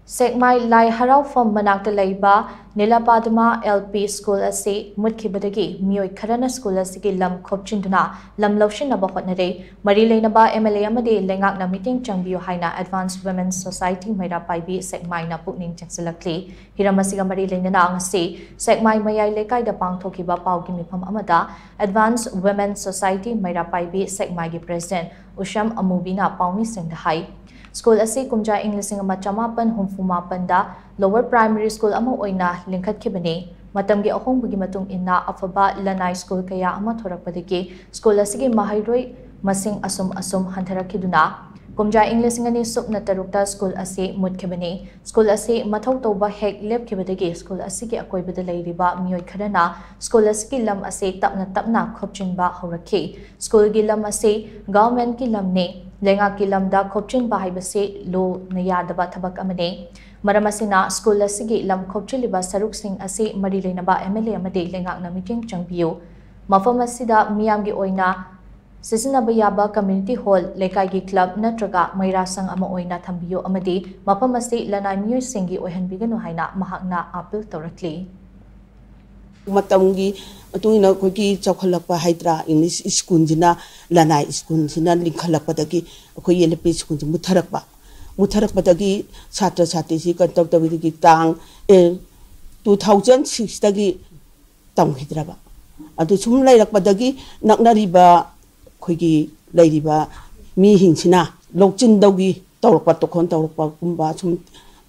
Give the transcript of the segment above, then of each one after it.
Sekmai Lai Haraufam Manakta Laiba Nilapadma LP School Ase Mutkibadagi Miyoi Karana School Asiki Lam Kopchinduna Lam Loshin Nabahotnare Marilainaba MLA Amade Lengak na meeting Changbio Haina Advanced Women's Society Maira Paibi Sekmai na Pukning Chansalakli Hiramasiga Marilainana Angase Sekmai Mayai Lekai da Pangtokiba Paugimi Pam Amada Advanced Women's Society Maira Paibi Sekmai gi President Usham Amubina Paumi Singdahai School ase kumja English Chamapan Humfumapan da Lower Primary School ama oina lingkat kibane matamgi ahongbugi matung inna afaba Lanai School kaya ama thorakpadagi school asigi mahairoi masing asum hantarakiduna kumja English ngani supna tarukta school ase mutkibane school ase mathau toba hek lepkibadagi school asigi akoibada leiriba miyoi kharana school asigi lam ase tapna khopchinba horakhi school gi lam ase government ki lamne Lenga kilamda Kopchin Bahibase Lo Nayadaba Tabak Amade Maramasina School Asigi Lam Kopchiliba Saruk Singh Ase Marilainaba MLA Amade Lengak na meeting Changbio Mafamasida Miyamgi Oina Sisinabayaba Community Hall Lekagi Club Natraga Mairasang Ama Oina Tambio Amade Mapamasi Lanai Miyoy Singi Ohanbigano Haina Mahakna Apil Torakli Matamgi Tuina Koki Chokolapa Hydra English School Jina Lanai School Jina Linkalapataki Koyelepi School Mutarakpataki Satra Satisi Kataki Tang 2006 Tagi Tang Hidraba. Atu Sum Lakpataki Naknariba Kogi Ladiba Mi Hinchina Lokchin Dogi Torpatokon Torpakumba Sum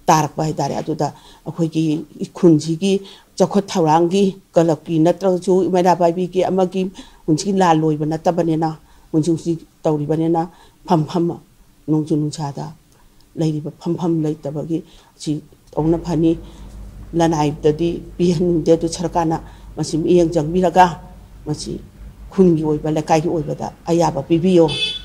Tarak by Daria Duda Kogi Kunjigi Jokot Tarangi, Galaki, Natrazu, Madababi, Amagi, Unchi Lalo, Natabanena, Unchi Tauri Banana, Pam, Nonjunchada, Lady Pam Lake Tabagi, she own Pani, Lanai, Daddy, being there to Charkana, Masim Ian Jangbilaga, Masi Kungi, Balakai, Ayaba, Bibio.